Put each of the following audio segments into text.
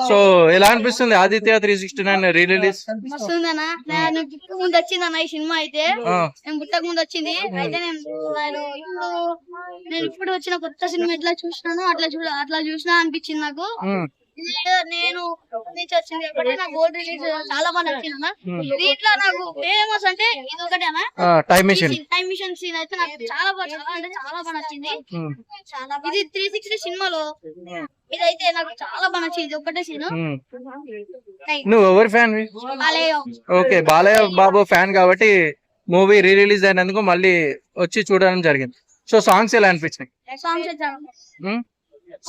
So ఎలా అనిపిస్తుంది Aditya 369 re release? వస్తుందన్నా నేను పుట్టక ముందు వచ్చిందన్న ఈ సినిమా అయితే. నేను పుట్టక ముందు వచ్చింది అయితే. నేను ఇప్పుడు వచ్చిన కొత్త సినిమా ఎట్లా చూసినాను అట్లా చూసినా అనిపించింది నాకు. నేను వచ్చింది కాబట్టి నాకు ఓల్డ్ రిలీజ్ చాలా బాగా నచ్చింది. దీంట్లో నాకు ఫేమస్ అంటే ఇది ఒకటేనా, టైం మిషన్ సీన్ అయితే నాకు చాలా బాగా నచ్చింది. ఇది 360 సినిమాలో ఇదైతే నాకు చాలా బాగా నచ్చింది ఒకటే సీన్. నువ్వు ఎవరి fan? Okay, Balayya Babu fan కాబట్టి మూవీ రీ రిలీజ్ అయినందుకు మళ్ళీ వచ్చి చూడడం జరిగింది. సో సాంగ్స్ ఎలా అనిపించినాయి?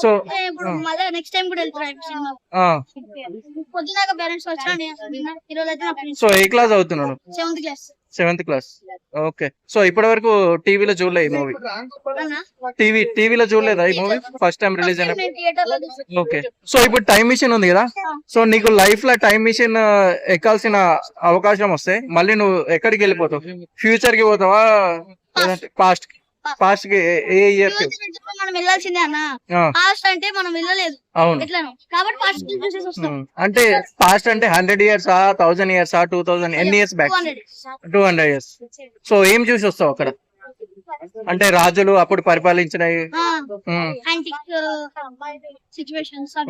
సో మళ్ళీ నెక్స్ట్ టైం కూడా వెళ్తున్నా. పొద్దునాక పేరెంట్స్ వచ్చాను. సో ఏ క్లాస్ అవుతున్నాను? 7th class. ఓకే, సో ఇప్పటి వరకు టీవీలో చూడలే ఈ మూవీ? టీవీలో చూడలేదా ఈ మూవీ ఫస్ట్ టైం రిలీజ్ అయిన? ఓకే, సో ఇప్పుడు టైం మిషన్ ఉంది కదా, సో నీకు లైఫ్ లో టైం మిషన్ ఎక్కాల్సిన అవకాశం వస్తే మళ్ళీ నువ్వు ఎక్కడికి వెళ్ళిపోతావు? ఫ్యూచర్ కి పోతావా పాస్ట్ కి? పాస్ట్ కి ఏ ఇయర్ కి? మనం వెళ్ళాల్సిందే అన్న. పాస్ట్ అంటే మనం వెళ్ళలేదు. అవును, కాబట్టి పాస్ట్ చూసేసి వస్తాం. అంటే పాస్ట్ అంటే 100 years 1000 years 2000 ఎన్ని ఇయర్స్ బ్యాక్? 200 years. సో ఏం చూసి వస్తావు అక్కడ? అంటే రాజులు అప్పుడు పరిపాలించినవి.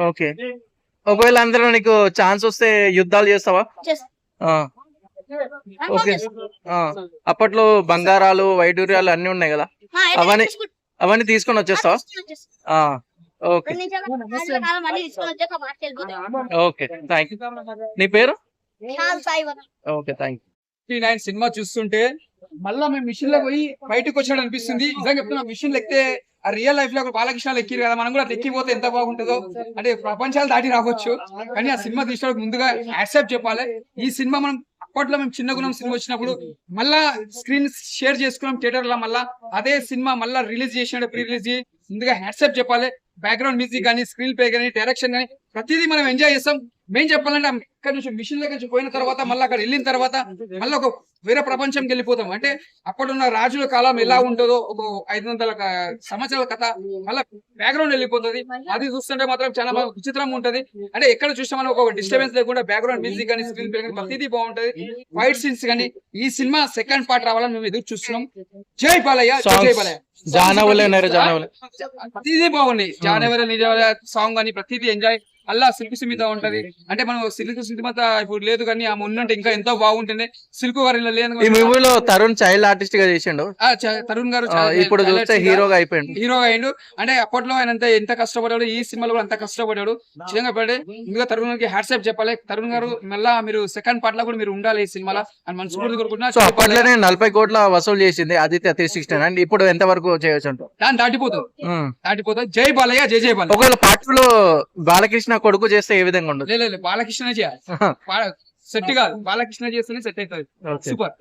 ఓకే, ఒకవేళ అందరూ నీకు ఛాన్స్ వస్తే యుద్ధాలు చేస్తావా? ఓకే, అప్పట్లో బంగారాలు వైడూర్యాలు అన్ని ఉన్నాయి కదా, అవన్నీ తీసుకొని వచ్చేస్తావా? Okay okay, thank you. నీ పేరు? Okay, thank you. 9 సినిమా చూస్తుంటే మళ్ళా మేము మిషన్ లో పోయి బయటకు వచ్చినట్టు అనిపిస్తుంది. నిజంగా చెప్తున్నా, మిషన్ ఎక్కితే ఆ రియల్ లైఫ్ లో బాలకృష్ణ ఎక్కిరు కదా, మనం కూడా ఎక్కిపోతే ఎంత బాగుంటుందో. అంటే ప్రపంచాలు దాటి రావచ్చు, కానీ ఆ సినిమా తీసుకోవడానికి ముందుగా యాక్సెప్ట్ చెప్పాలి. ఈ సినిమా మనం అప్పట్లో మేము చిన్నగుణం సినిమా వచ్చినప్పుడు మళ్ళా స్క్రీన్ షేర్ చేసుకున్నాం థియేటర్ లో, మళ్ళా అదే సినిమా మళ్ళా రిలీజ్ చేసినట్టు ప్రీ రిలీజ్ ముందుగా యాక్సెప్ట్ చెప్పాలి. బ్యాక్గ్రౌండ్ మ్యూజిక్ కానీ, స్క్రీన్ ప్లే కానీ, డైరెక్షన్ కానీ ప్రతిదీ మనం ఎంజాయ్ చేస్తాం. మేం చెప్పాలంటే ఇక్కడ నుంచి మిషన్ దగ్గర నుంచి పోయిన తర్వాత మళ్ళీ అక్కడ వెళ్ళిన తర్వాత మళ్ళీ ఒక వేరే ప్రపంచంకి వెళ్ళిపోతాం. అంటే అప్పుడున్న రాజుల కాలం ఎలా ఉంటుందో, ఒక 500 సంవత్సరాల కథ మళ్ళీ బ్యాక్గ్రౌండ్ వెళ్ళిపోతుంది. అది చూస్తుంటే మాత్రం చాలా విచిత్రంగా ఉంటది. అంటే ఎక్కడ చూసినా మనం ఒక డిస్టర్బెన్స్ లేకుండా బ్యాక్గ్రౌండ్ మ్యూజిక్ కానీ, స్క్రీన్ ప్లే కానీ ప్రతిదీ బాగుంటది. ఫైట్ సీన్స్ కానీ. ఈ సినిమా సెకండ్ పార్ట్ రావాలని మేము ఎదురు చూస్తున్నాం. జై బాలయ్య, జై బాలయ్య. ప్రతిదీ బాగున్నాయి. జానవరి నిజవర సాంగ్ అని ప్రతిదీ ఎంజాయ్. అల్లా సిల్క్ సుమిత ఉంటది. అంటే మనం సిల్క్ సుమిత ఇప్పుడు లేదు, కానీ ఆమె ఉన్నట్టు ఇంకా ఎంతో బాగుంటుంది. సిల్క్ గారు లేదు. ఈ మూవీలో తరుణ్ చైల్డ్ ఆర్టిస్ట్ గా చేసిండు. తరుణ్ గారు ఇప్పుడు చూస్తే హీరోగా అయిండు. అంటే అప్పట్లో ఆయన ఎంత కష్టపడ్డాడు, ఈ సినిమాలో కూడా అంత కష్టపడ్డాడు. నిజంగా పడే ముందుగా తరుణ్ గారికి హ్యాట్సాప్ చెప్పాలి. తరుణ్ గారు మళ్ళా మీరు సెకండ్ పార్ట్ లో కూడా మీరు ఉండాలి ఈ సినిమాలో అని మనస్ఫూర్తిగా కోరుకుంటున్నా. సో అప్పట్లోనే 40 కోట్ల వసూలు చేసింది ఆదిత్య 369. ఇప్పుడు ఎంత వరకు చేయొచ్చు? దాన్ని దాటిపోతుంది. జై బాలయ్య, జై బాలయ్య. ఒకవేళ పార్ట్ లో బాలకృష్ణ కొడుకు చేస్తే ఏ విధంగా ఉండదు? లేదు, బాలకృష్ణ చేయాలి. సెట్ కాదు, బాలకృష్ణ చేస్తేనే సెట్ అవుతుంది. సూపర్.